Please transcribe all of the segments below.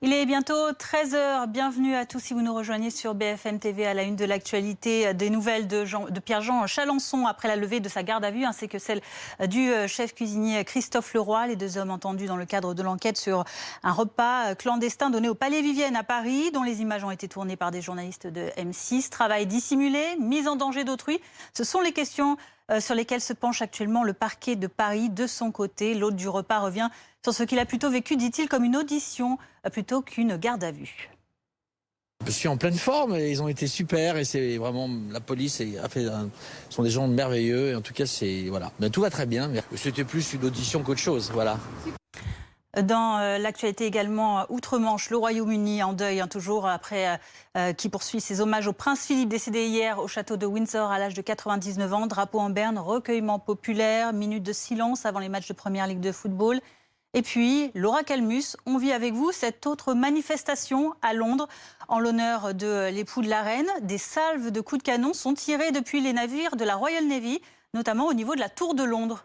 Il est bientôt 13 h. Bienvenue à tous si vous nous rejoignez sur BFM TV à la une de l'actualité. Des nouvelles de Pierre-Jean Chalençon après la levée de sa garde à vue ainsi que celle du chef cuisinier Christophe Leroy. Les deux hommes entendus dans le cadre de l'enquête sur un repas clandestin donné au Palais Vivienne à Paris, dont les images ont été tournées par des journalistes de M6. Travail dissimulé, mise en danger d'autrui. Ce sont les questions sur lesquelles se penche actuellement le parquet de Paris. De son côté, l'hôte du repas revient sur ce qu'il a plutôt vécu, dit-il, comme une audition plutôt qu'une garde à vue. Je suis en pleine forme et ils ont été super et c'est vraiment la police sont des gens merveilleux et en tout cas c'est voilà. Mais tout va très bien. C'était plus une audition qu'autre chose, voilà. Dans l'actualité également, outre-Manche, le Royaume-Uni en deuil, toujours après qui poursuit ses hommages au prince Philippe décédé hier au château de Windsor à l'âge de 99 ans. Drapeau en berne, recueillement populaire, minute de silence avant les matchs de Première Ligue de football. Et puis, Laura Calmus, on vit avec vous cette autre manifestation à Londres en l'honneur de l'époux de la reine. Des salves de coups de canon sont tirés depuis les navires de la Royal Navy, notamment au niveau de la Tour de Londres.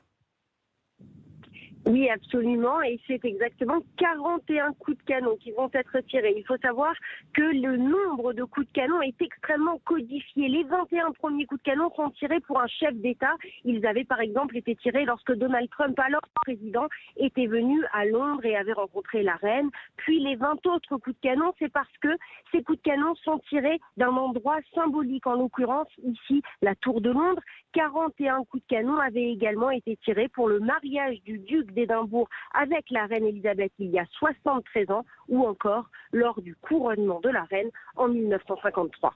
Oui, absolument. Et c'est exactement 41 coups de canon qui vont être tirés. Il faut savoir que le nombre de coups de canon est extrêmement codifié. Les 21 premiers coups de canon sont tirés pour un chef d'État. Ils avaient par exemple été tirés lorsque Donald Trump, alors président, était venu à Londres et avait rencontré la reine. Puis les 20 autres coups de canon, c'est parce que ces coups de canon sont tirés d'un endroit symbolique, en l'occurrence ici la Tour de Londres. 41 coups de canon avaient également été tirés pour le mariage du duc d'Édimbourg avec la reine Elisabeth il y a 73 ans ou encore lors du couronnement de la reine en 1953.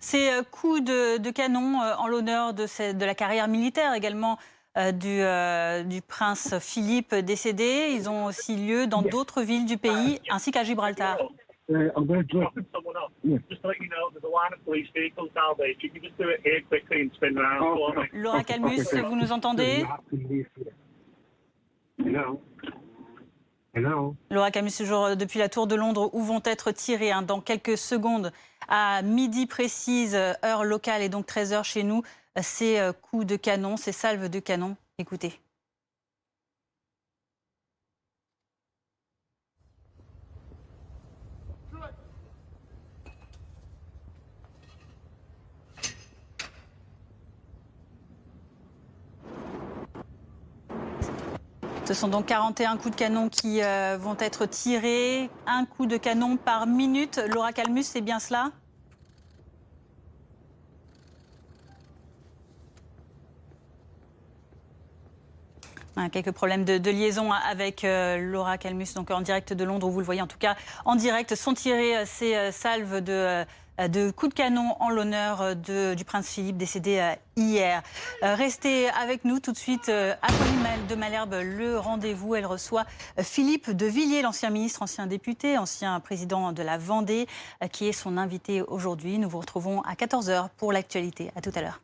Ces coups de canon en l'honneur de la carrière militaire également du prince Philippe décédé, ils ont aussi lieu dans d'autres villes du pays ainsi qu'à Gibraltar. Laura Calmus, vous nous entendez? Laura Calmus, toujours depuis la Tour de Londres où vont être tirés dans quelques secondes à midi précise, heure locale et donc 13 h chez nous, ces coups de canon, ces salves de canon. Écoutez. Ce sont donc 41 coups de canon qui vont être tirés. Un coup de canon par minute. Laura Calmus, c'est bien cela? Quelques problèmes de liaison avec Laura Calmus, donc en direct de Londres, où vous le voyez en tout cas en direct, sont tirées ces salves de coups de canon en l'honneur du prince Philippe décédé hier. Restez avec nous tout de suite. Apolline de Malherbe, le rendez-vous. Elle reçoit Philippe de Villiers, l'ancien ministre, ancien député, ancien président de la Vendée, qui est son invité aujourd'hui. Nous vous retrouvons à 14 h pour l'actualité. À tout à l'heure.